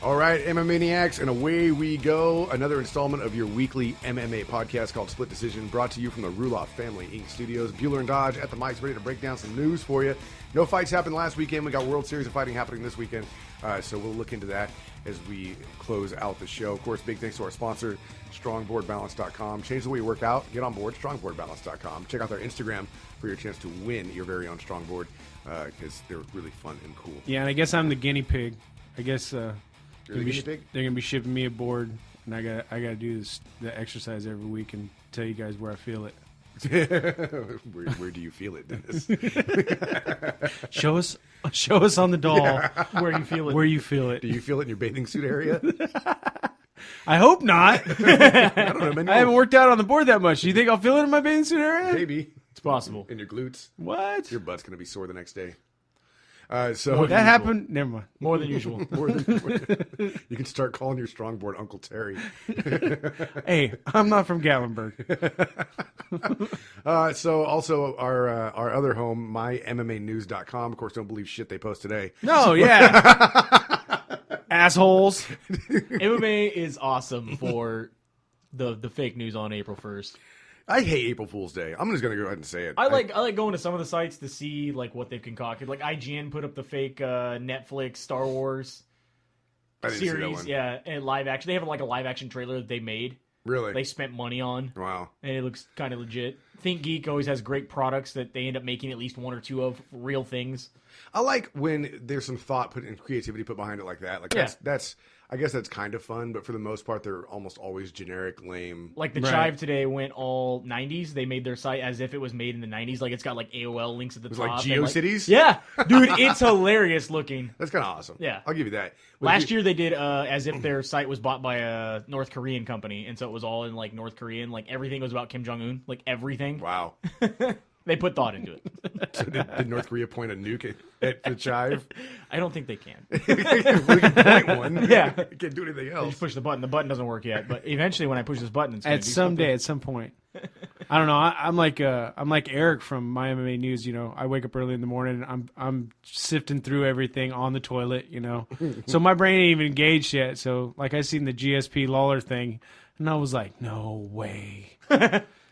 All right, MMA Maniacs, and away we go. Another installment of your weekly MMA podcast called Split Decision, brought to you from the Ruloff Family Inc. Studios. Bueller and Dodge at the mics, ready to break down some news for you. No fights happened last weekend. We got World Series of Fighting happening this weekend, so we'll look into that as we close out the show. Of course, big thanks to our sponsor, StrongBoardBalance.com. Change the way you work out. Get on board, StrongBoardBalance.com. Check out their Instagram for your chance to win your very own Strongboard, because they're really fun and cool. Yeah, and I guess I'm the guinea pig. I guess... You're the guinea pig? They're gonna be shipping me a board, and I gotta do the exercise every week and tell you guys where I feel it. where do you feel it, Dennis? Show us on the doll where you feel it. Where you feel it. Do you feel it in your bathing suit area? I hope not. I don't know. Man, I haven't worked out on the board that much. Do you think I'll feel it in my bathing suit area? Maybe It's possible. in your glutes. What? Your butt's gonna be sore the next day. That happened. Never mind. More than usual. You can start calling your strongboard Uncle Terry. Hey, I'm not from Gatlinburg. So also our other home, mymmanews.com. Of course, don't believe shit they post today. No, yeah. Assholes. MMA is awesome for the fake news on April 1st. I hate April Fool's Day. I'm just gonna go ahead and say it. I like going to some of the sites to see like what they've concocted. Like IGN put up the fake Netflix Star Wars I didn't see that series, one. yeah, and live action. They have like a live action trailer that they made. Really? They spent money on. Wow. And it looks kind of legit. Think Geek always has great products that they end up making at least one or two of real things. I like when there's some thought put and creativity put behind it like that. Like that's I guess that's kind of fun, but for the most part, they're almost always generic, lame. Like the Chive today went all 90s. They made their site as if it was made in the 90s. Like it's got like AOL links at the top. Like GeoCities? Yeah. Dude, it's hilarious looking. That's kind of awesome. Yeah. I'll give you that. Last year they did as if their site was bought by a North Korean company. And so it was all in like North Korean. Like everything was about Kim Jong-un. Like everything. Wow. They put thought into it. So did North Korea point a nuke at the Chive? I don't think they can. We can point one. Yeah. Can't do anything They else. just push the button. The button doesn't work yet. But eventually when I push this button, it's going to do Someday, something. at some point. I don't know. I'm like Eric from My MMA News. You know, I wake up early in the morning. And I'm sifting through everything on the toilet. You know, so my brain ain't even engaged yet. So like I seen the GSP Lawler thing, and I was like, no way.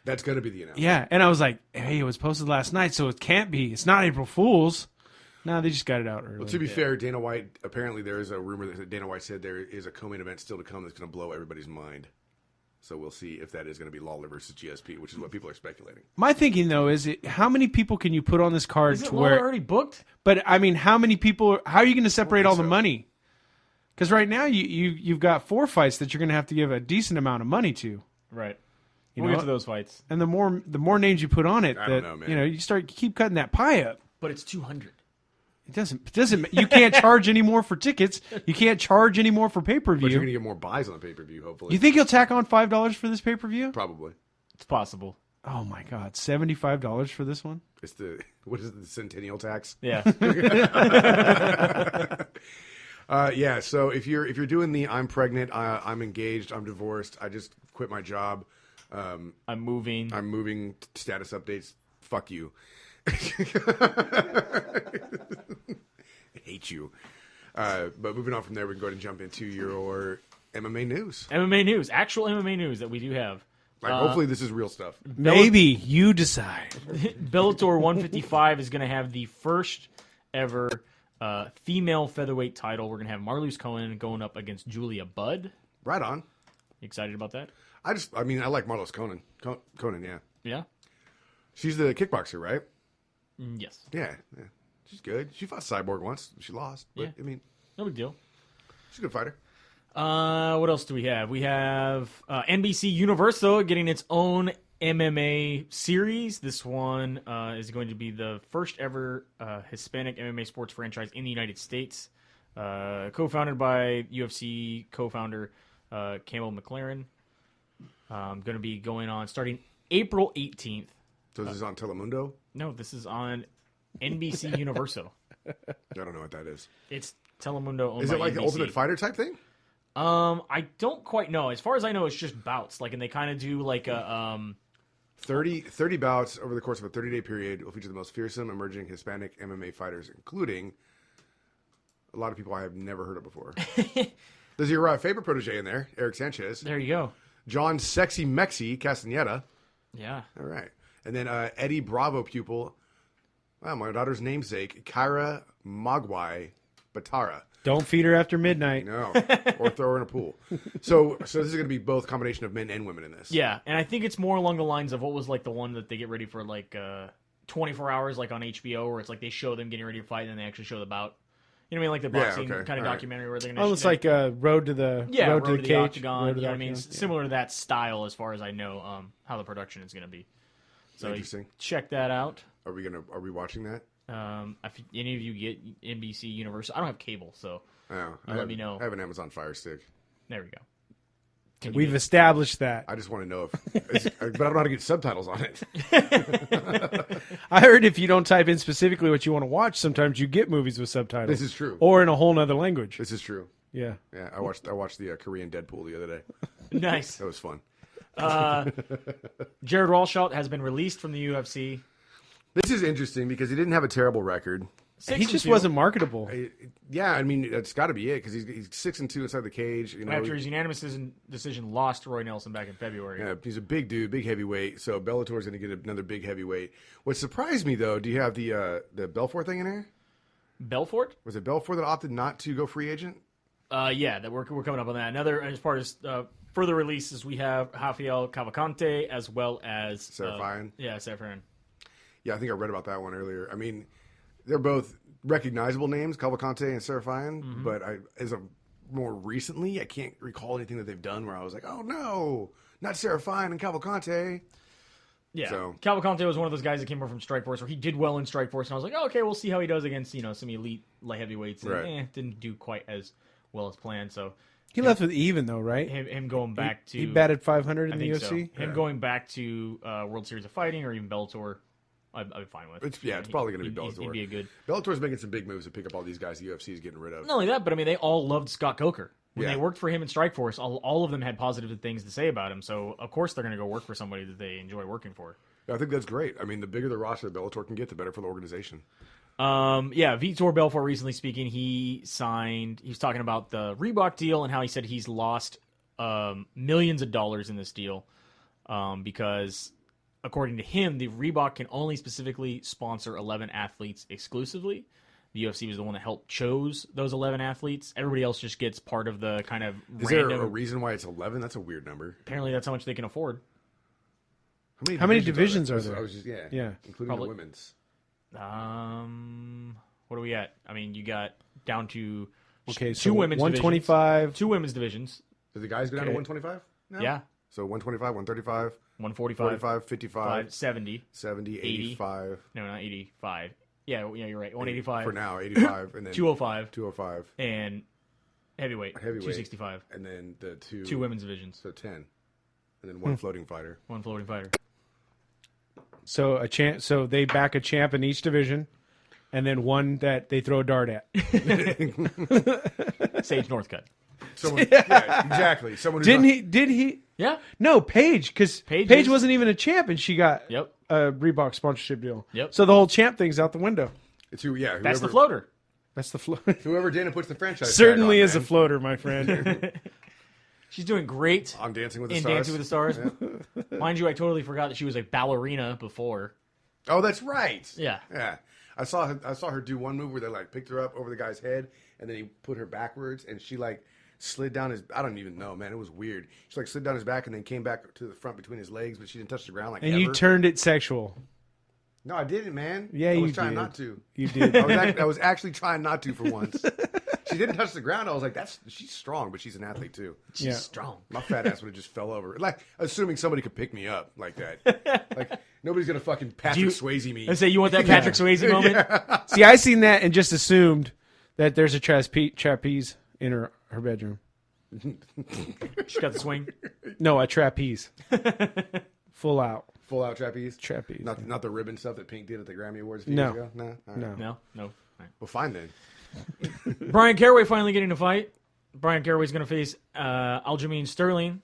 That's going to be the announcement. Yeah, and I was like, hey, it was posted last night, so it can't be. It's not April Fool's. No, they just got it out early. Well, to be fair, Dana White, apparently there is a rumor that Dana White said there is a co-main event still to come that's going to blow everybody's mind. So we'll see if that is going to be Lawler versus GSP, which is what people are speculating. My thinking, though, is how many people can you put on this card Is it to Lawler where... already booked? But, I mean, how many people... How are you going to separate all the so. money? Because right now, you've got 4 fights that you're going to have to give a decent amount of money to. Right. You We'll know? get to those fights. And the more names you put on it, I don't know, man. you know, you keep cutting that pie up. But it's 200. It doesn't. You can't charge any more for tickets. You can't charge any more for But you're going pay-per-view. to get more buys on the pay-per-view, hopefully. You think he'll tack on $5 for this pay-per-view? Probably. It's possible. Oh my God, $75 for this one? It's what is it, the centennial tax? Yeah. Yeah, so if you're doing the I'm pregnant, I'm engaged, I'm divorced, I just quit my job, I'm moving. I'm moving, status updates, fuck you. I hate you. But moving on from there, we can go ahead and jump into your MMA news. MMA news. Actual MMA news that we do have. Like, hopefully this is real stuff. Maybe you decide. Bellator 155 is going to have the first ever female featherweight title. We're going to have Marloes Cohen going up against Julia Budd. Right on. You excited about that? I like Marloes Conan. Conan, yeah. Yeah? She's the kickboxer, right? Yes. Yeah. She's good. She fought Cyborg once. She lost. But, Yeah. I mean, No big deal. she's a good fighter. What else do we have? We have NBC Universo getting its own MMA series. This one is going to be the first ever Hispanic MMA sports franchise in the United States. Co-founded by UFC co-founder Campbell McLaren. Going to be going on starting April 18th. So this is on Telemundo? No, this is on NBC Universo. I don't know what that is. It's Telemundo owned Is by it like the NBC. Ultimate Fighter type thing? I don't quite know. As far as I know, it's just bouts. Like, and they kind of do like a 30 bouts over the course of a 30-day period will feature the most fearsome emerging Hispanic MMA fighters, including a lot of people I have never heard of before. There's your favorite protege in there, Eric Sanchez. There you go. John Sexy Mexi Castaneda. Yeah. All right. And then Eddie Bravo pupil, my daughter's namesake, Kyra Magwai Batara. Don't feed her after midnight. No, or throw her in a pool. So this is going to be both combination of men and women in this. Yeah, and I think it's more along the lines of what was like the one that they get ready for like 24 hours, like on HBO, where it's like they show them getting ready to fight and then they actually show the bout. You know what I mean? Like the boxing kind of documentary where they're going to... Oh, it's like Road to the Road to the cage. Octagon. Road to You know the what I mean? Octagon. Similar to that style as far as I know how the production is going to be. So Interesting. Check that out. Are we watching that? If any of you get NBC Universo, I don't have cable, so let me know. I have an Amazon Fire Stick. There we go. We've established that. I just want to know if, but I don't know how to get subtitles on it. I heard if you don't type in specifically what you want to watch, sometimes you get movies with subtitles. This is true. Or in a whole nother language. This is true. Yeah. Yeah, I watched the Korean Deadpool the other day. Nice. That was fun. Jared Walshot has been released from the UFC. This is interesting because he didn't have a terrible record. He just wasn't marketable. Yeah, I mean that's got to be it because he's 6-2 inside the cage. You know, After his unanimous decision lost to Roy Nelson back in February. Yeah, he's a big dude, big heavyweight. So Bellator's going to get another big heavyweight. What surprised me though, do you have the Belfort thing in there? Belfort? Was it Belfort that opted not to go free agent? Yeah, that we're coming up on that. Another as part of further releases, we have Rafael Cavalcante as well as Serafian. Serafian. Yeah, I think I read about that one earlier. I mean, they're both recognizable names, Cavalcante and Serafian, but as of more recently, I can't recall anything that they've done where I was like, oh no, not Serafian and Cavalcante. Yeah, So- Cavalcante was one of those guys that came over from Strikeforce where he did well in Strikeforce, and I was like, oh, okay, we'll see how he does against some elite light heavyweights. And, Right. didn't do quite as well as planned. So He left with even though, right? him going back to He batted 500 I in the think UFC. so. Him going back to World Series of Fighting or even Bellator, I'd be fine with. It's probably going to be Bellator. He'd be a good. Bellator's making some big moves to pick up all these guys the UFC is getting rid of. Not only that, but I mean, they all loved Scott Coker. When Yeah. they worked for him in Strikeforce, all of them had positive things to say about him. So, of course, they're going to go work for somebody that they enjoy working for. I think that's great. I mean, the bigger the roster that Bellator can get, the better for the organization. Vitor Belfort recently speaking, he was talking about the Reebok deal and how he said he's lost millions of dollars in this deal because, according to him, the Reebok can only specifically sponsor 11 athletes exclusively. The UFC was the one that helped chose those 11 athletes. Everybody else just gets part of the kind of Is random. there a reason why it's 11? That's a weird number. Apparently, that's how much they can afford. How many divisions are there? I was just, Yeah. including Probably- the women's. What are we at? I mean, you got down to Okay, two so women's 125. divisions, two women's divisions. Did the guys go down to Okay. 125? No? Yeah, So 125, 135, 145, 45, 55, 70. 70, 80. 85. No, not 85. Yeah, you're right. 185. For now, 85. And then 205 205. and heavyweight, Heavyweight. 265. And then the Two women's divisions, So 10. And then one floating fighter. one floating fighter. So so they back a champ in each division, and then one that they throw a dart at. Sage Northcutt. Someone, yeah, exactly. Someone who's Didn't not- he? Did he? Yeah. No, Paige, because Paige Paige is- wasn't even a champ, and she got Yep. a Reebok sponsorship deal. Yep. So the whole champ thing's out the window. It's who, yeah. That's the whoever- floater. That's the float. Whoever Dana puts the franchise tag Certainly on, is a man. floater, my friend. She's doing great On Dancing with the in Stars. Dancing with the Stars. Mind you, I totally forgot that she was a ballerina before. Oh, that's right. Yeah. Yeah. I saw her do one move where they like picked her up over the guy's head and then he put her backwards and she like slid down his, I don't even know, man. It was weird. She like slid down his back and then came back to the front between his legs, but she didn't touch the ground like And ever. you turned it sexual. No, I didn't, man. Yeah, I was you trying did. not to. You did. I was actually trying not to for once. She didn't touch the ground. I was like, she's strong, but she's an athlete too. She's Yeah. strong. My fat ass would have just fell over. Like, assuming somebody could pick me up like that. Like, nobody's going to fucking Patrick Swayze me. I say, you want that Patrick Swayze moment? See, I seen that and just assumed that there's a trapeze in her bedroom. She got the swing. No, a trapeze. Full out. Full out trapeze? Trapeze. Not the ribbon stuff that Pink did at the Grammy Awards a few years ago? No. All right. No. All right. Well, fine then. Brian Caraway finally getting a fight. Brian Caraway's going to face Aljamain Sterling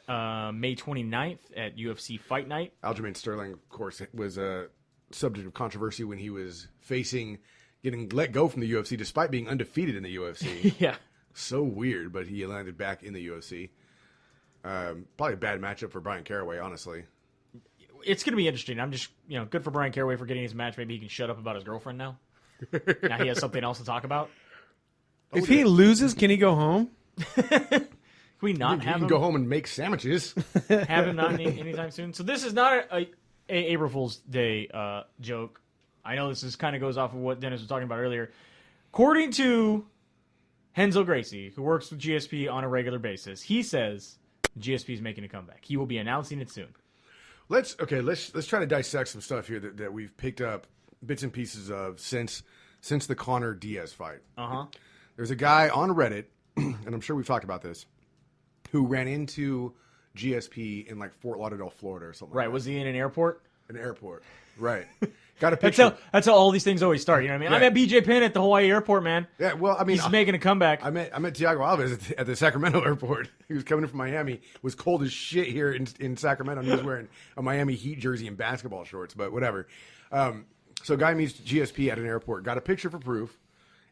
May 29th at UFC Fight Night. Aljamain Sterling, of course, was a subject of controversy when he was getting let go from the UFC despite being undefeated in the UFC. Yeah. So weird, but he landed back in the UFC. Probably a bad matchup for Brian Caraway, honestly. It's going to be interesting. I'm just, good for Brian Caraway for getting his match. Maybe he can shut up about his girlfriend now. Now he has something else to talk about. If he loses, can he go home? Can we not You have can him go home and make sandwiches. have him not anytime soon? So this is not a April Fool's Day joke. I know this kind of goes off of what Dennis was talking about earlier. According to Renzo Gracie, who works with GSP on a regular basis, he says GSP is making a comeback. He will be announcing it soon. Let's try to dissect some stuff here that we've picked up bits and pieces of since the Conor Diaz fight. There's a guy on Reddit, and I'm sure we've talked about this, who ran into GSP in like Fort Lauderdale, Florida, or something. Right? Like that. Was he in an airport? An airport, right? Got a picture. That's how all these things always start. You know what I mean? Yeah. I'm at BJ Penn at the Hawaii airport, man. Yeah, well, I mean, He's making a comeback. I met Thiago Alves at the Sacramento airport. He was coming in from Miami. It was cold as shit here in Sacramento. And he was wearing a Miami Heat jersey and basketball shorts, but whatever. So a guy meets GSP at an airport, got a picture for proof,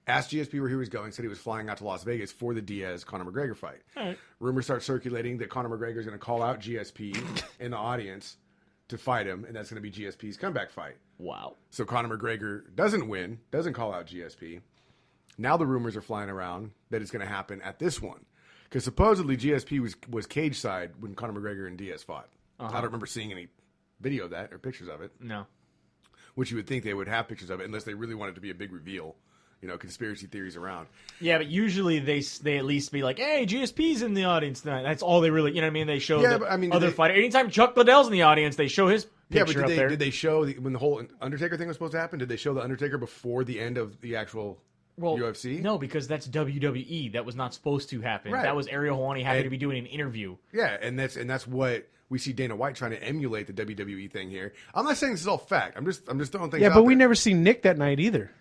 asked GSP where he was going, said he was flying out to Las Vegas for the Diaz-Conor McGregor fight. All right. Rumors start circulating that Conor McGregor is going to call out GSP in the audience to fight him, and that's going to be GSP's comeback fight. Wow. So Conor McGregor doesn't win, doesn't call out GSP. Now the rumors are flying around that it's going to happen at this one. Because supposedly GSP was cage side when Conor McGregor and Diaz fought. I don't remember seeing any video of that or pictures of it. No. Which you would think they would have pictures of it unless they really wanted it to be a big reveal. Conspiracy theories around. Yeah, but usually they at least be like, hey, GSP's in the audience tonight. That's all they really, they show other fighter. Anytime Chuck Liddell's in the audience, they show his picture up there. Did they show, when the whole Undertaker thing was supposed to happen, did they show the Undertaker before the end of the actual UFC? No, because that's WWE. That was not supposed to happen. Right. That was Ariel Helwani happy to be doing an interview. Yeah, and that's what we see Dana White trying to emulate the WWE thing here. I'm not saying this is all fact. I'm just throwing things out but we there. never seen Nick that night either.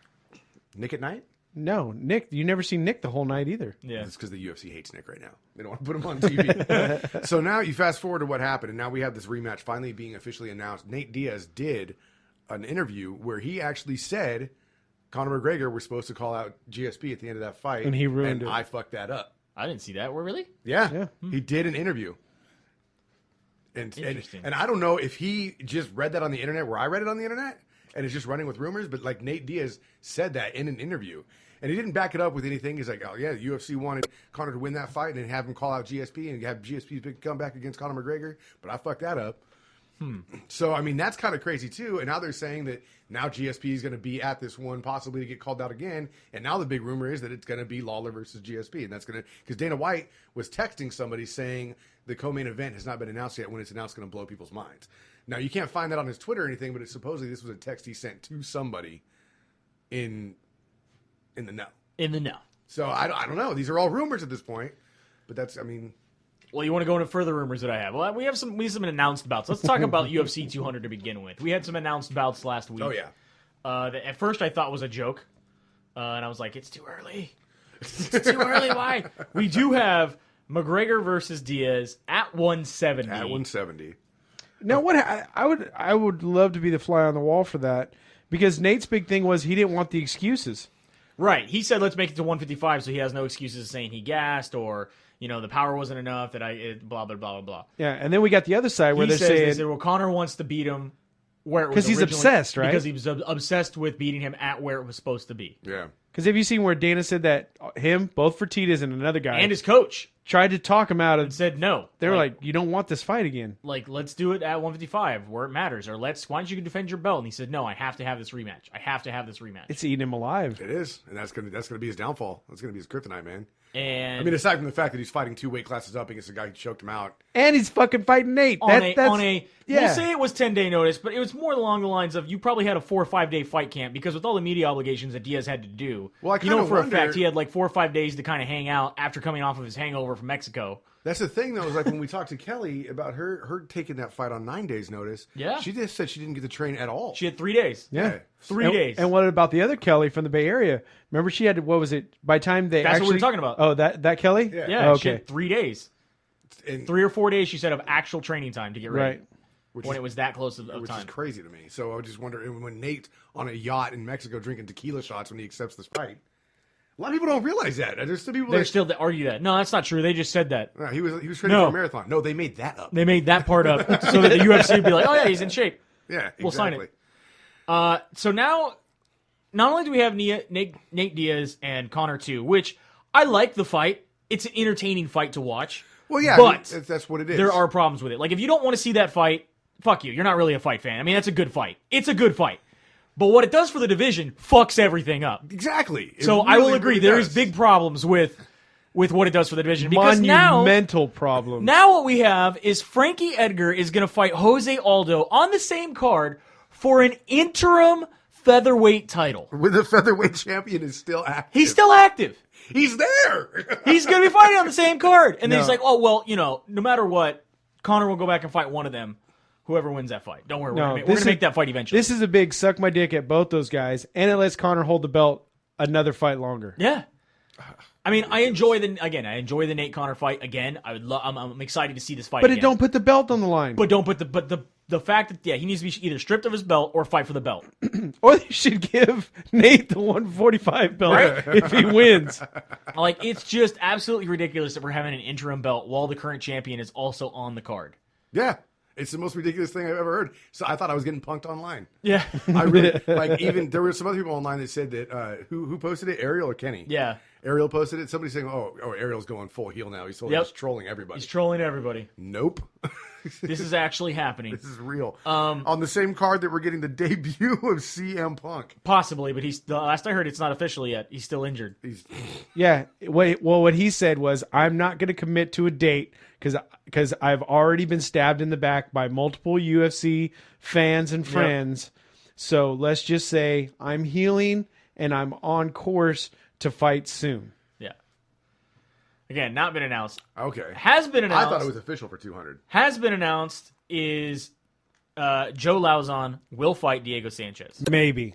Nick at night? No, Nick. You never seen Nick the whole night either. Yeah. It's because the UFC hates Nick right now. They don't want to put him on TV. So now you fast forward to what happened, and now we have this rematch finally being officially announced. Nate Diaz did an interview where he actually said Conor McGregor was supposed to call out GSP at the end of that fight, and he ruined it. I fucked that up. I didn't see that. Really? Yeah. He did an interview. And I don't know if he just read that on the internet where I read it on the internet and it's just running with rumors, but like Nate Diaz said that in an interview. And he didn't back it up with anything. He's like, oh, yeah, the UFC wanted Conor to win that fight and then have him call out GSP and have GSP's big comeback against Conor McGregor, but I fucked that up. So, I mean, that's kind of crazy, too. And now they're saying that now GSP is going to be at this one possibly to get called out again. And now the big rumor is that it's going to be Lawler versus GSP. And that's going to – because Dana White was texting somebody saying the co-main event has not been announced yet. When it's announced, it's going to blow people's minds. Now, you can't find that on his Twitter or anything, but supposedly this was a text he sent to somebody in the know. In the know. So, I don't know. These are all rumors at this point. But that's – I mean – well, you want to go into further rumors that I have? Well, we have some announced bouts. Let's talk about UFC 200 to begin with. We had some announced bouts last week. Oh, yeah. That at first I thought was a joke. And I was like, it's too early. It's too early. Why? We do have McGregor versus Diaz at 170. At 170. Now, what I would love to be the fly on the wall for that, because Nate's big thing was he didn't want the excuses. Right. He said, let's make it to 155 so he has no excuses saying he gassed or, the power wasn't enough, that blah, blah, blah, blah. Yeah, and then we got the other side where they saying... said, well, Conor wants to beat him where it was because he's obsessed, right? Because he was obsessed with beating him at where it was supposed to be. Yeah. Because have you seen where Dana said that him, both Fertitas and another guy... And his coach. Tried to talk him out and said no. They were like, you don't want this fight again. Like, let's do it at 155 where it matters. Or why don't you defend your belt? And he said, no, I have to have this rematch. I have to have this rematch. It's eating him alive. It is. And that's gonna be his downfall. That's gonna be his kryptonite, man. And I mean, aside from the fact that he's fighting 2 weight classes up against a guy who choked him out. And he's fucking fighting Nate. We'll say it was 10-day notice, but it was more along the lines of you probably had a 4 or 5 day fight camp because with all the media obligations that Diaz had to do, well, for a fact he had like 4 or 5 days to kind of hang out after coming off of his hangover from Mexico. That's the thing, though, is like when we talked to Kelly about her taking that fight on 9 days' notice. Yeah. She just said she didn't get to train at all. She had 3 days. Yeah. 3 days. And what about the other Kelly from the Bay Area? Remember she had, what was it, by the time they That's actually... what we were talking about. Oh, that Kelly? Yeah. Yeah, Oh, she okay. had 3 days. And, 3 or 4 days, she said, of actual training time to get ready. Right. When it was that close of which time. is crazy to me. So I just wonder, when Nate on a yacht in Mexico drinking tequila shots when he accepts this fight. A lot of people don't realize that. There's still people They're that... still that argue that. No, that's not true. They just said that. No, he was training No. for a marathon. No, they made that up. They made that part up so that the UFC would be like, oh, yeah, he's in shape. Yeah, exactly. We'll sign it. So now, not only do we have Nate Diaz and Connor too, which I like the fight. It's an entertaining fight to watch. Well, yeah, but that's what it is. there are problems with it. Like, if you don't want to see that fight, fuck you. You're not really a fight fan. I mean, that's a good fight. It's a good fight. But what it does for the division fucks everything up. Exactly. So I will agree. There is big problems with what it does for the division. Because Monumental problems. now what we have is Frankie Edgar is going to fight Jose Aldo on the same card for an interim featherweight title. When the featherweight champion is still active. He's still active. He's there. He's going to be fighting on the same card. And then No. he's like, oh, well, no matter what, Connor will go back and fight one of them. Whoever wins that fight. Don't worry. No, We're going to make that fight eventually. This is a big suck my dick at both those guys, and it lets Connor hold the belt another fight longer. Yeah. I mean, I enjoy the Nate Connor fight again. I'm excited to see this fight But again. it don't put the belt on the line. But don't put the fact that he needs to be either stripped of his belt or fight for the belt. Or they should give Nate the 145 belt if he wins. Like, it's just absolutely ridiculous that we're having an interim belt while the current champion is also on the card. Yeah. It's the most ridiculous thing I've ever heard. So I thought I was getting punked online. Yeah. I really even there were some other people online that said that who posted it, Ariel or Kenny? Yeah. Ariel posted it. Somebody saying, "Oh, Ariel's going full heel now. He's totally just trolling everybody." He's trolling everybody. Nope. This is actually happening. This is real. On the same card that we're getting the debut of CM Punk. Possibly, but the last I heard, it's not official yet. He's still injured. Yeah. What he said was, I'm not going to commit to a date because I've already been stabbed in the back by multiple UFC fans and friends. Yep. So let's just say I'm healing and I'm on course to fight soon. Yeah. Again, not been announced. Okay. Has been announced. I thought it was official for 200. Has been announced is Joe Lauzon will fight Diego Sanchez. Maybe.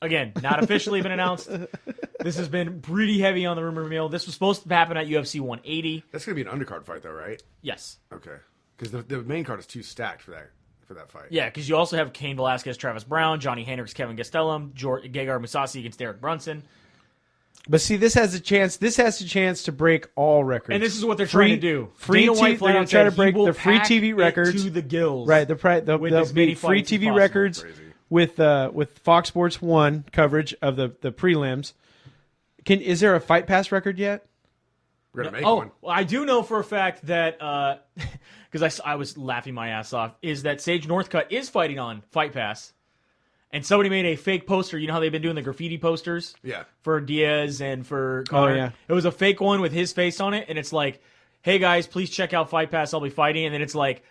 Again, not officially been announced. This has been pretty heavy on the rumor mill. This was supposed to happen at UFC 180. That's going to be an undercard fight, though, right? Yes. Okay. Because the main card is too stacked for that fight. Yeah, because you also have Cain Velasquez, Travis Brown, Johnny Hendricks, Kevin Gastelum, Gegard Mousasi against Derek Brunson. But see, this has a chance to break all records. And this is what they're trying to do. Free Dana White they're going to try to break the free pack TV records to the gills. Right, the with as many free fights as TV possible. records with Fox Sports 1 coverage of the prelims. Is there a Fight Pass record yet? We're going to make one. Well, I do know for a fact that, because I was laughing my ass off, is that Sage Northcutt is fighting on Fight Pass. And somebody made a fake poster. You know how they've been doing the graffiti posters? Yeah. For Diaz and for Connor? Oh, yeah. It was a fake one with his face on it, and it's like, hey guys, please check out Fight Pass, I'll be fighting. And then it's like,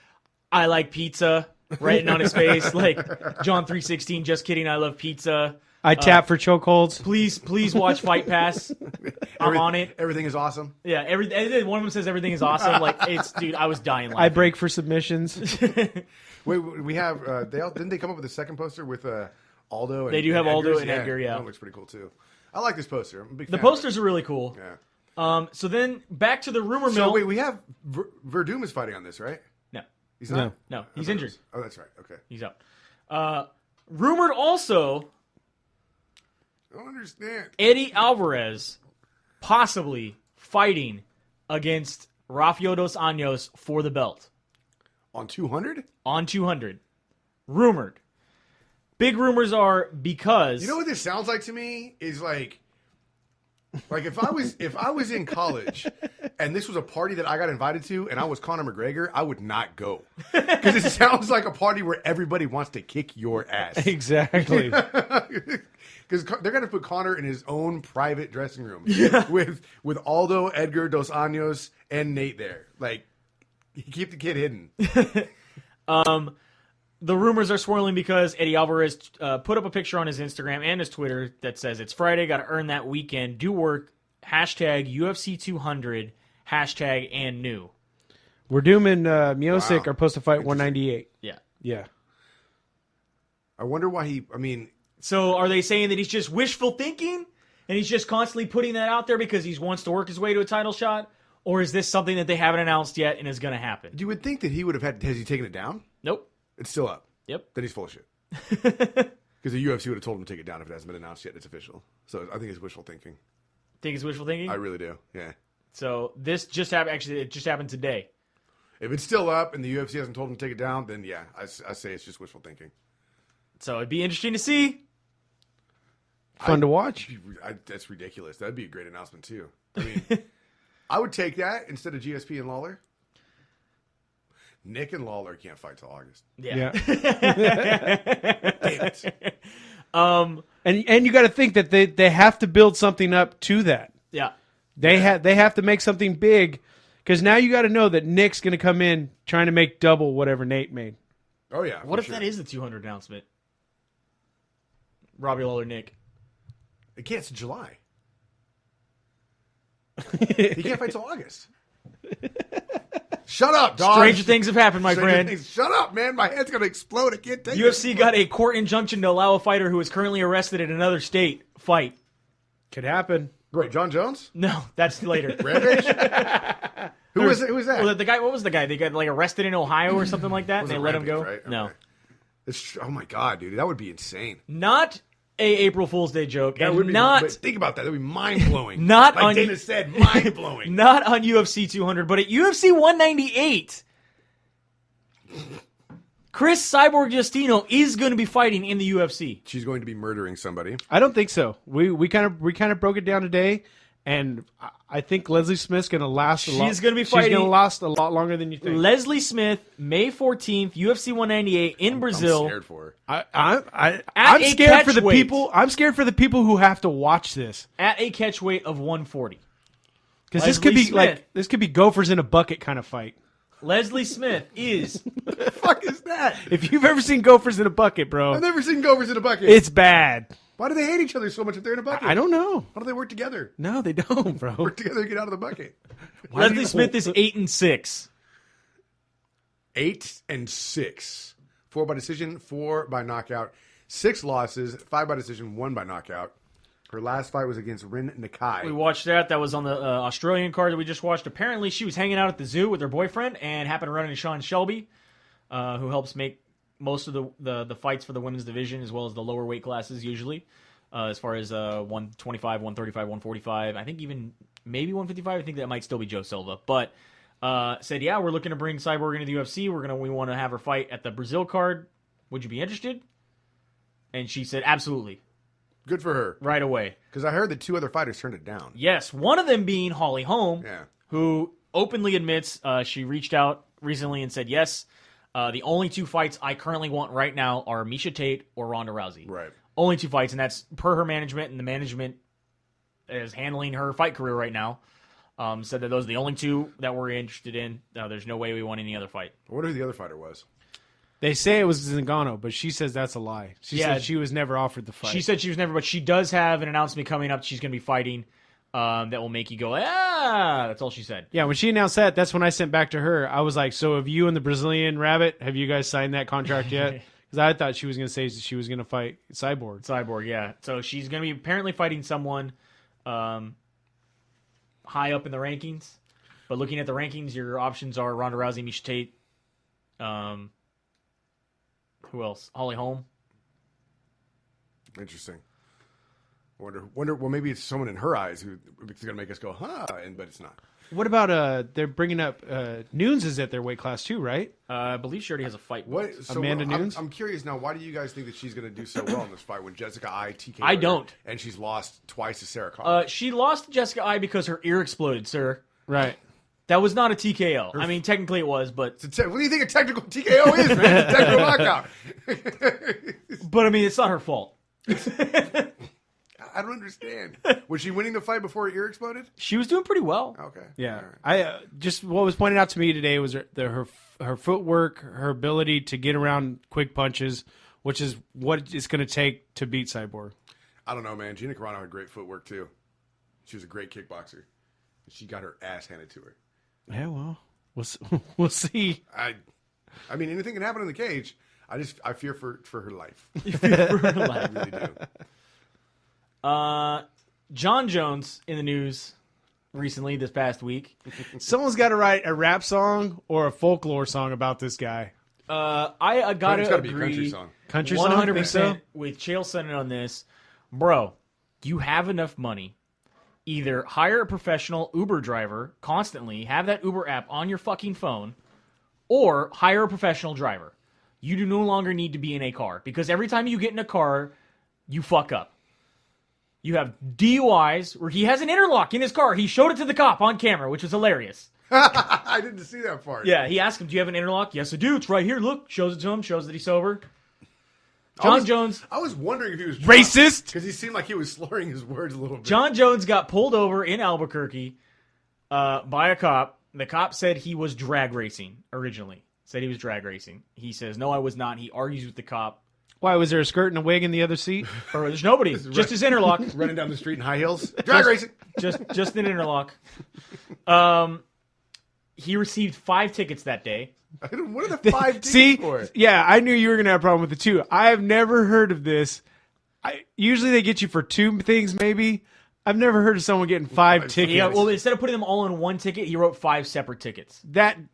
I like pizza, written on his face. Like, John 3:16, just kidding, I love pizza. I tap for chokeholds. Please watch Fight Pass. I'm on it. Everything is awesome. Yeah, one of them says everything is awesome. Like, dude, I was dying laughing. I break for submissions. Wait, we have didn't they come up with a second poster with Aldo? And, they do have Aldo and Edgar. Yeah, that looks pretty cool too. I like this poster. I'm a big fan. The posters are really cool. Yeah. So then back to the rumor So mill. wait, we have Verdum is fighting on this, right? No, He's not. no, he's injured. Oh, that's right. Okay. He's out. Rumored also, I don't understand. Eddie Alvarez possibly fighting against Rafael dos Anjos for the belt On 200? on 200. Rumored. Big rumors are because You know what this sounds like to me is like if I was in college and this was a party that I got invited to and I was Conor McGregor, I would not go because it sounds like a party where everybody wants to kick your ass. Exactly. Because they're gonna put Conor in his own private dressing room with Aldo, Edgar, Dos Anjos, and Nate there. Like, keep the kid hidden. the rumors are swirling because Eddie Alvarez put up a picture on his Instagram and his Twitter that says it's Friday, got to earn that weekend, do work, hashtag UFC 200, hashtag and new. Werdum and Miocic Wow. are supposed to fight 198. Yeah. Yeah. I wonder why So are they saying that he's just wishful thinking and he's just constantly putting that out there because he wants to work his way to a title shot? Or is this something that they haven't announced yet and is going to happen? you would think that he would have has he taken it down? Nope. It's still up. Yep. Then he's full of shit. Because the UFC would have told him to take it down if it hasn't been announced yet. It's official. So I think it's wishful thinking. Think it's wishful thinking? I really do. Yeah. So this just happened. Actually, it just happened today. If it's still up and the UFC hasn't told him to take it down, then yeah, I say it's just wishful thinking. So it'd be interesting to see. Fun to watch. That's ridiculous. That'd be a great announcement too. I mean, I would take that instead of GSP and Lawler. Nick and Lawler can't fight till August. Yeah. Damn it. And you got to think that they have to build something up to that. Yeah. They have to make something big, because now you got to know that Nick's going to come in trying to make double whatever Nate made. Oh yeah. What if that is the 200 announcement? Robbie Lawler, Nick. It can't. It's July. He can't fight till August. Shut up, dog. Stranger things have happened, my Stranger friend. things. Shut up, man. My head's gonna explode. I can't take it. UFC got a court injunction to allow a fighter who is currently arrested in another state fight. Could happen. Great, Jon Jones. No, that's later. Rampage. Who was it? Who was that? Well, the guy. What was the guy? They got like arrested in Ohio or something like that, and Was they it let him go. Rampage, right? No, Okay. Oh my god, dude, that would be insane. not a April Fool's Day joke, That and would be. not But think about that. That'd be mind blowing. Not like on- Dana said, mind blowing. not on UFC 200, but at UFC 198. Chris Cyborg Justino is going to be fighting in the UFC. She's going to be murdering somebody. I don't think so. We kind of broke it down today, and I think Leslie Smith's going to last a lot. She's gonna be She's going fighting- to last a lot longer than you think. Leslie Smith, May 14th, UFC 198 in Brazil. I'm scared for her. I'm a scared for the catchweight. people. I'm scared for the people who have to watch this, At a catch weight of 140. because this could Leslie be Smith. like this could be Gophers in a bucket kind of fight. Leslie Smith is What the fuck is that? If you've ever seen Gophers in a bucket, bro, I've never seen Gophers in a bucket. it's bad. Why do they hate each other so much if they're in a bucket? I don't know. How do they work together? No, they don't, bro. Work together to get out of the bucket. Leslie Smith is 8-6. 8-6. 4 by decision, 4 by knockout, 6 losses, 5 by decision, 1 by knockout. Her last fight was against Rin Nakai. We watched that. That was on the Australian card that we just watched. Apparently, she was hanging out at the zoo with her boyfriend and happened to run into Sean Shelby, who helps make most of the fights for the women's division as well as the lower weight classes usually, as far as 125, 135, 145. I think even maybe 155. I think that might still be Joe Silva. But said, yeah, we're looking to bring Cyborg into the UFC. We want to have her fight at the Brazil card. Would you be interested? And she said, absolutely, Good for her. right away. Because I heard that 2 other fighters turned it down. Yes, one of them being Holly Holm, Yeah. who openly admits she reached out recently and said, yes, the only 2 fights I currently want right now are Miesha Tate or Ronda Rousey. Right. Only 2 fights, and that's per her management, and the management is handling her fight career right now. Said that those are the only 2 that we're interested in. There's no way we want any other fight. I wonder who the other fighter was. They say it was Zingano, but she says that's a lie. She said she was never offered the fight. She said she was never, but she does have an announcement coming up. She's going to be fighting that will make you go, ah! That's all she said. Yeah, when she announced that, that's when I sent back to her. I was like, so have you and the Brazilian Rabbit, have you guys signed that contract yet? Because I thought she was going to say she was going to fight Cyborg. Cyborg, yeah. So she's going to be apparently fighting someone high up in the rankings. But looking at the rankings, your options are Ronda Rousey, Miesha Tate. Who else? Holly Holm. Interesting. Wonder. Well, maybe it's someone in her eyes who's going to make us go, huh? But it's not. What about they're bringing up Nunes is at their weight class too, right? I believe she already has a fight. What? So Amanda I'm, Nunes? I'm curious now. Why do you guys think that she's going to do so well in this fight when Jessica I TK? I don't. And she's lost twice to Sarah Connor. She lost to Jessica I because her ear exploded, sir. Right. That was not a TKO. I mean, technically it was, but What do you think a technical TKO is, man? It's a technical knockout. I mean, it's not her fault. I don't understand. Was she winning the fight before her ear exploded? She was doing pretty well. Okay. Yeah. All right. I just what was pointed out to me today was her footwork, her ability to get around quick punches, which is what it's going to take to beat Cyborg. I don't know, man. Gina Carano had great footwork too. She was a great kickboxer. She got her ass handed to her. Yeah, well, we'll see. I mean, anything can happen in the cage. I fear for her life. I really do. Jon Jones in the news recently this past week. Someone's got to write a rap song or a folklore song about this guy. I gotta It's gotta be a agree. country song. Country song, 100% think so? with Chael Sonnen on this. Bro, you have enough money. Either hire a professional Uber driver constantly, have that Uber app on your fucking phone, or hire a professional driver. You do no longer need to be in a car, because every time you get in a car, you fuck up. You have DUIs where he has an interlock in his car. He showed it to the cop on camera, which was hilarious. I didn't see that part. Yeah, he asked him, do you have an interlock? Yes, I do. It's right here. Look, shows it to him, shows that he's sober. Jon Jones. I was wondering if he was Racist? because he seemed like he was slurring his words a little bit. Jon Jones got pulled over in Albuquerque by a cop. The cop said he was drag racing originally. Said he was drag racing. He says, no, I was not. He argues with the cop. Why, was there a skirt and a wig in the other seat? Or there's nobody. Just his interlock. Running down the street in high heels. Drag racing. Just an interlock. He received 5 tickets that day. What are the 5 tickets See? for? Yeah, I knew you were going to have a problem with the 2. I have never heard of this. Usually they get you for 2 things, maybe. I've never heard of someone getting 5 tickets. Yeah, well, instead of putting them all in one ticket, he wrote 5 separate tickets.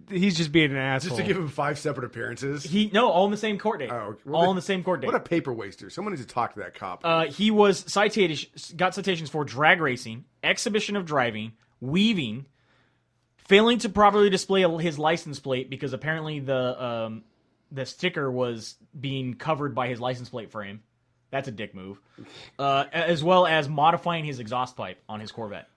He's just being an asshole. Just to give him 5 separate appearances. All on the same court date. Oh, all on the same court date. What a paper waster. Someone needs to talk to that cop. He was got citations for drag racing, exhibition of driving, weaving, failing to properly display his license plate because apparently the sticker was being covered by his license plate frame. That's a dick move. As well as modifying his exhaust pipe on his Corvette.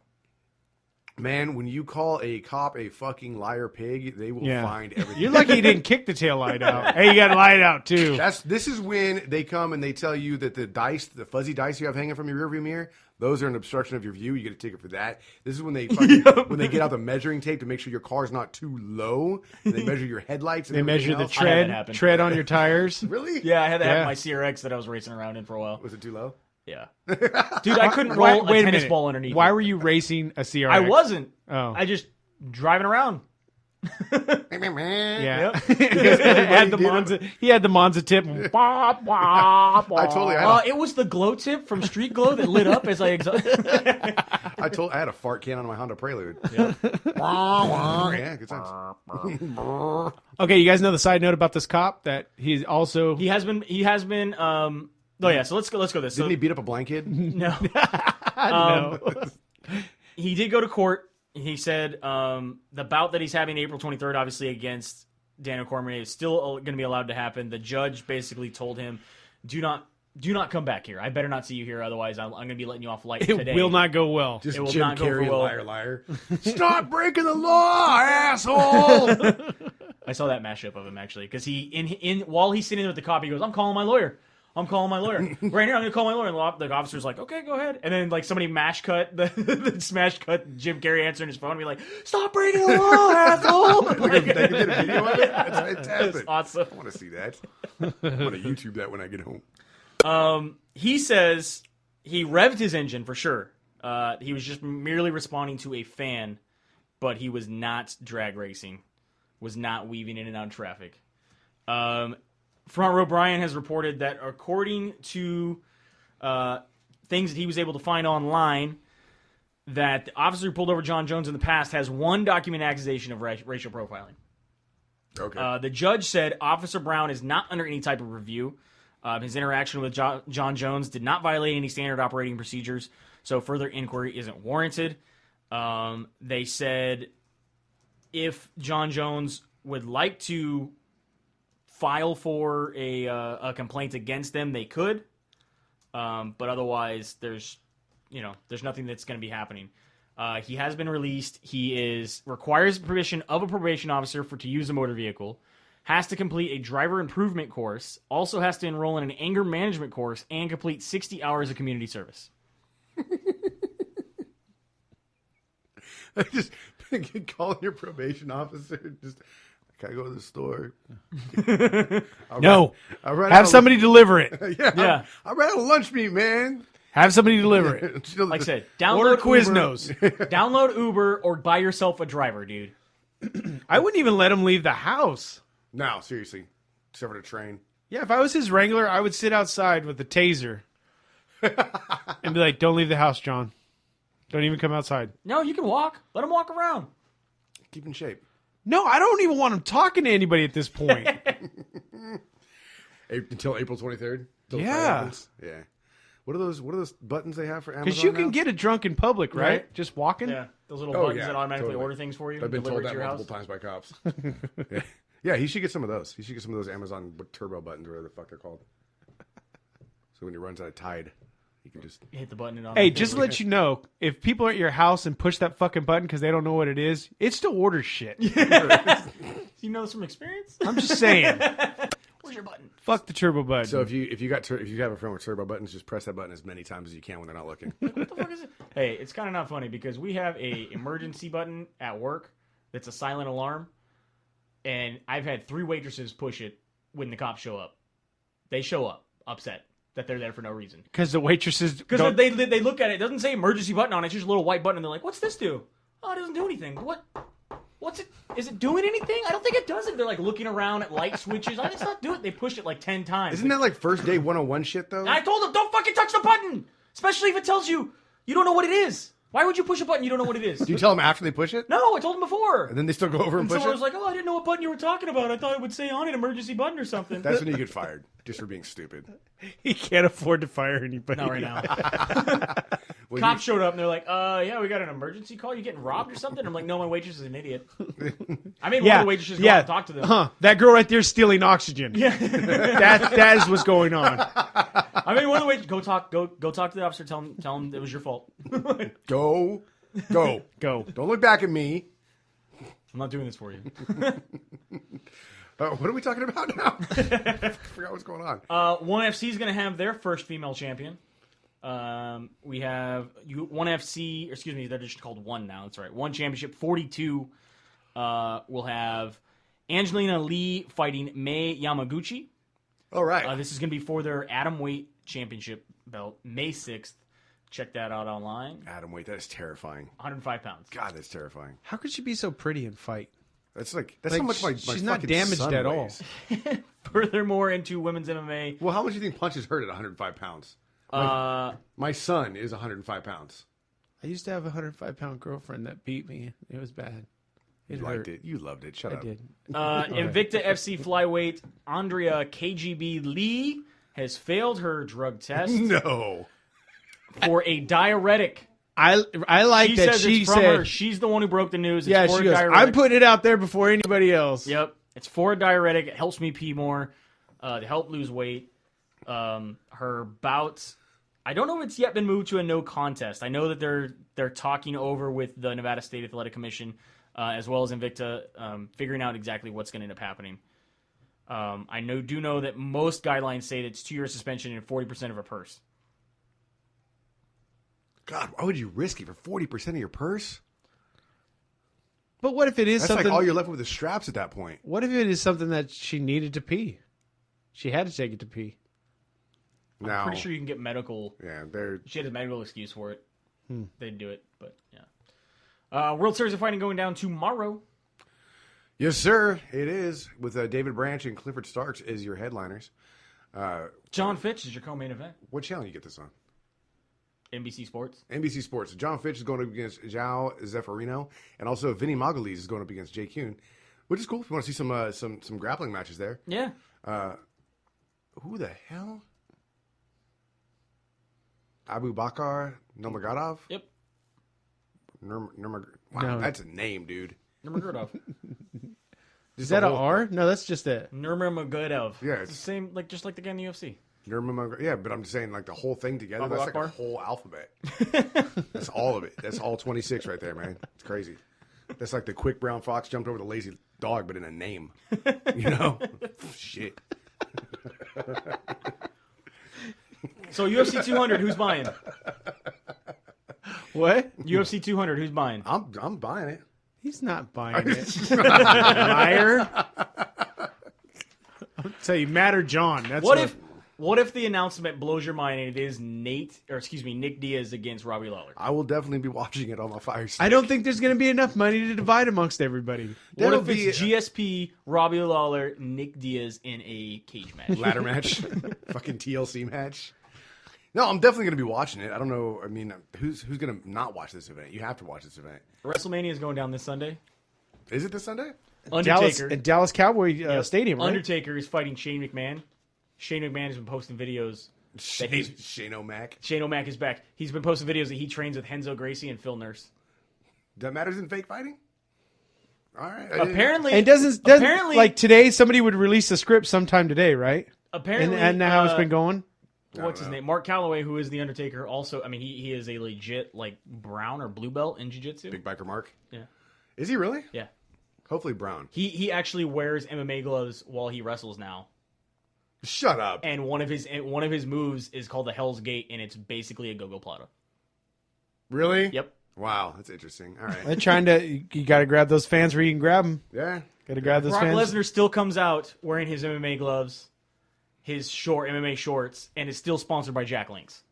Man, when you call a cop a fucking liar pig, they will find everything. You're lucky he didn't kick the tail light out. Hey, you got to light out, too. This is when they come and they tell you that the fuzzy dice you have hanging from your rearview mirror, those are an obstruction of your view. You get a ticket for that. This is when they when they get out the measuring tape to make sure your car's not too low. And they measure your headlights. And They measure the else. tread on your tires. Really? Yeah, I had that in my CRX that I was racing around in for a while. Was it too low? Yeah. Dude, I couldn't roll a tennis ball underneath. Why were you racing a CRX? I wasn't. Oh. I just driving around. Yeah. He had the Monza tip. I totally had It was the glow tip from Street Glow that lit up as I I had a fart can on my Honda Prelude. Yeah, good times. Okay, you guys know the side note about this cop that he's also He has been oh yeah, so let's go this. Didn't he beat up a blind kid? No. no. He did go to court. He said the bout that he's having April 23rd, obviously against Daniel Cormier, is still going to be allowed to happen. The judge basically told him, "Do not come back here. I better not see you here. Otherwise, I'm going to be letting you off light today." It will not go well. Just It will Jim not go Carrey, for well. liar. Stop breaking the law, asshole! I saw that mashup of him actually because he while he's sitting there with the cop, he goes, "I'm calling my lawyer. I'm calling my lawyer. Right here, I'm going to call my lawyer." And the officer's like, "Okay, go ahead." And then like somebody mash cut the smash cut Jim Carrey answering his phone and be like, "Stop breaking the law, asshole!" They did a video of it? That's fantastic. It's awesome. I want to see that. I want to YouTube that when I get home. He says he revved his engine for sure. He was just merely responding to a fan, but he was not drag racing, was not weaving in and out of traffic. Front Row Brian has reported that according to things that he was able to find online, that the officer who pulled over Jon Jones in the past has one documented accusation of racial profiling. Okay. The judge said Officer Brown is not under any type of review. His interaction with Jon Jones did not violate any standard operating procedures, so further inquiry isn't warranted. They said if Jon Jones would like to file for a complaint against them, they could, but otherwise there's nothing that's going to be happening. He has been released. He requires permission of a probation officer to use a motor vehicle, has to complete a driver improvement course, also has to enroll in an anger management course, and complete 60 hours of community service. Just calling your probation officer. Just, can I go to the store? No. Have somebody deliver it. Yeah. I ran out of lunch meat, man. Have somebody deliver it. Like I said, Order download Quiznos. Uber, download Uber or buy yourself a driver, dude. I wouldn't even let him leave the house. No, seriously. Except for the train. Yeah, if I was his wrangler, I would sit outside with a taser and be like, "Don't leave the house, John. Don't even come outside." No, you can walk. Let him walk around. Keep in shape. No, I don't even want him talking to anybody at this point. Until April 23rd? Yeah. Yeah. What are those buttons they have for Amazon Because you can now? get it drunk in public, right? Right. Just walking. Yeah, those little Oh, buttons yeah, that automatically totally. order things for you. I've been deliver told it to that your multiple house. times by cops. Yeah, he should get some of those. He should get some of those Amazon turbo buttons, or whatever the fuck they're called. So when he runs out of Tide, he can just... Hit the button. And on Hey, the just to thing. let you know, if people are at your house and push that fucking button because they don't know what it is, it still orders shit. Do you know this from experience? I'm just saying. Where's your button? Fuck the turbo button. So if you have a phone with turbo buttons, just press that button as many times as you can when they're not looking. What the fuck is it? Hey, it's kind of not funny because we have a emergency button at work that's a silent alarm, and I've had 3 waitresses push it when the cops show up. They show up upset that they're there for no reason. Because the waitresses Because they look at it. It doesn't say emergency button on it. It's just a little white button, and they're like, "What's this do?" Oh, it doesn't do anything. What's it? Is it doing anything? I don't think it does it. They're like looking around at light switches. It's not doing it. They pushed it like 10 times. Isn't that like first day 101 shit, though? And I told them, don't fucking touch the button! Especially if it tells you don't know what it is. Why would you push a button you don't know what it is? Do you tell them after they push it? No, I told them before. And then they still go over and push Someone it? was like, oh, I didn't know what button you were talking about. I thought it would say on it emergency button or something. That's when you get fired, just for being stupid. he can't afford to fire anybody. Not right now. Well, Cops showed up and they're like, yeah, we got an emergency call. You getting robbed or something? I'm like, no, my waitress is an idiot. I made one of the waitresses go out and talk to them. That girl right there is stealing oxygen. Yeah. that is what's going on. I made one of the waitresses go talk to the officer. Tell him it was your fault. Go. Go. Don't look back at me. I'm not doing this for you. What are we talking about now? I forgot what's going on. One FC is going to have their first female champion. We have One FC, excuse me, they're just called One now. That's right. One Championship 42. We'll have Angelina Lee fighting Mei Yamaguchi. All right. This is going to be for their Atomweight Championship belt, May 6th. Check that out online. Adam, wait, that is terrifying. 105 pounds. God, that's terrifying. How could she be so pretty and fight? That's how much my she's not fucking damaged son at all. weighs. Furthermore, into women's MMA. Well, how much do you think punches hurt at 105 pounds? My son is 105 pounds. I used to have a 105-pound girlfriend that beat me. It was bad. It You hurt. liked it. You loved it. Shut I up. did. Invicta FC flyweight Andrea KGB Lee has failed her drug test No. for a diuretic. I like She that says she it's from said. her. She's the one who broke the news. It's Yeah, for she a goes. diuretic. I'm putting it out there before anybody else. Yep, it's for a diuretic. It helps me pee more, to help lose weight. Her bouts. I don't know if it's yet been moved to a no contest. I know that they're talking over with the Nevada State Athletic Commission, as well as Invicta, figuring out exactly what's going to end up happening. I do know that most guidelines say that it's 2-year suspension and 40% of a purse. God, why would you risk it for 40% of your purse? But what if it is That's something? like all you're left with is straps at that point. What if it is something that she needed to pee? She had to take it to pee. Now, Pretty sure you can get medical. yeah, they're She had a medical excuse for it. They'd do it, but yeah. World Series of Fighting going down tomorrow. yes, sir. It is with David Branch and Clifford Starks as your headliners. John Fitch is your co-main event. What channel you get this on? NBC Sports. NBC Sports. John Fitch is going up against João Zeferino, and also Vinny Magalhães is going up against Jay Kuhn, which is cool. If you want to see some grappling matches there. Yeah. Who the hell? Abu Bakar Nurmagomedov? Yep. Wow, No. that's a name, dude. Nurmagomedov. Is that a R? No, that's just a. Nurmagomedov. Yeah, It's the same, just like the guy in the UFC. Yeah, but I'm just saying, like, the whole thing together, Abu that's like a Akbar? whole alphabet. That's all of it. That's all 26 right there, man. It's crazy. That's like the quick brown fox jumped over the lazy dog, but in a name. You know? Shit. So UFC 200, who's buying? What? UFC 200, who's buying? I'm buying it. He's not buying it. Liar. I'll tell you, Matt or John. That's What What if the announcement blows your mind and it is Nick Diaz against Robbie Lawler? I will definitely be watching it on my Fire Stick. I don't think there's going to be enough money to divide amongst everybody. What That'll if it's GSP, Robbie Lawler, Nick Diaz in a cage match? ladder match, fucking TLC match. No, I'm definitely going to be watching it. I don't know. I mean, who's going to not watch this event? You have to watch this event. WrestleMania is going down this Sunday. Is it this Sunday? Undertaker. Dallas Cowboy Stadium, right? Undertaker is fighting Shane McMahon. Shane McMahon has been posting videos. Shane O'Mac. Shane O'Mac is back. He's been posting videos that he trains with Henzo Gracie and Phil Nurse. That matters in fake fighting? All right. Apparently, And doesn't like today somebody would release a script sometime today, right? Apparently, And how it's been going. What's his name? Mark Calloway, who is the Undertaker. Also, I mean, he is a legit like brown or blue belt in jiu-jitsu. Big Biker Mark? Yeah. Is he really? Yeah. Hopefully brown. He actually wears MMA gloves while he wrestles now. Shut up. And one of his moves is called the Hell's Gate, and it's basically a go-go plata. Really? Yep. Wow, that's interesting. All right. They're trying to. You got to grab those fans where you can grab them. Yeah. Got to grab those Brock fans. Lesnar still comes out wearing his MMA gloves, his MMA shorts, and is still sponsored by Jack Links.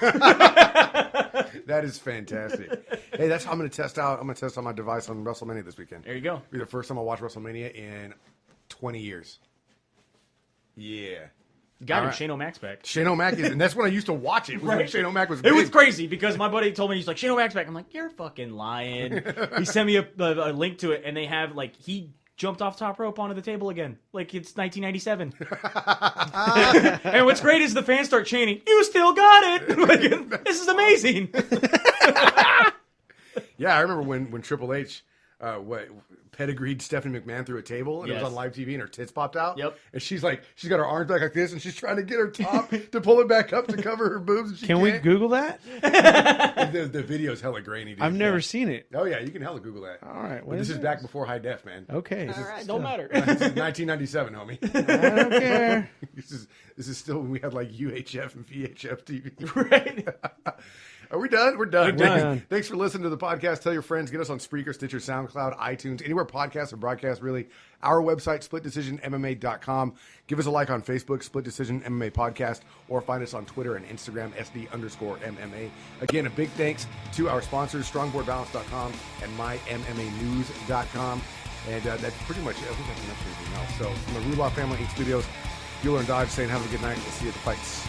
That is fantastic. Hey, that's how I'm going to test out. I'm going to test out my device on WrestleMania this weekend. There you go. It'll be the first time I watch WrestleMania in 20 years. Yeah. Got All your right. Shane O'Mac's back. Shane O'Mac is, and that's when I used to watch it. Was when Right. Shane O'Mac was It big. was crazy because my buddy told me, he's like, Shane O'Mac's back. I'm like, you're fucking lying. He sent me a link to it, and they have, like, he jumped off top rope onto the table again. Like, it's 1997. And what's great is the fans start chanting, you still got it. Like, this is amazing. Yeah, I remember when Triple H pedigreed Stephanie McMahon through a table, and it was Yes. on live TV, and her tits popped out. Yep. And she's got her arms back like this, and she's trying to get her top to pull it back up to cover her boobs. And she Can we can't. Google that? The video's hella grainy, dude. I've never Yeah. seen it. Oh yeah, you can hella Google that. All right. But What this is is back before high def, man. Okay. All right, don't matter. This is 1997, homie. I don't care. This is still when we had like UHF and VHF TV. Right. Are we done? We're done. We're done. Thanks for listening to the podcast. Tell your friends. Get us on Spreaker, Stitcher, SoundCloud, iTunes, anywhere podcasts and broadcasts, really. Our website, splitdecisionmma.com. Give us a like on Facebook, Split Decision MMA Podcast, or find us on Twitter and Instagram, SD_MMA. Again, a big thanks to our sponsors, strongboardbalance.com and mymmanews.com. And that's pretty much it. I think that's enough for anything else. So from the Rudolph Family Inc. Studios, Bueller and Dodge saying have a good night. We'll see you at the fights.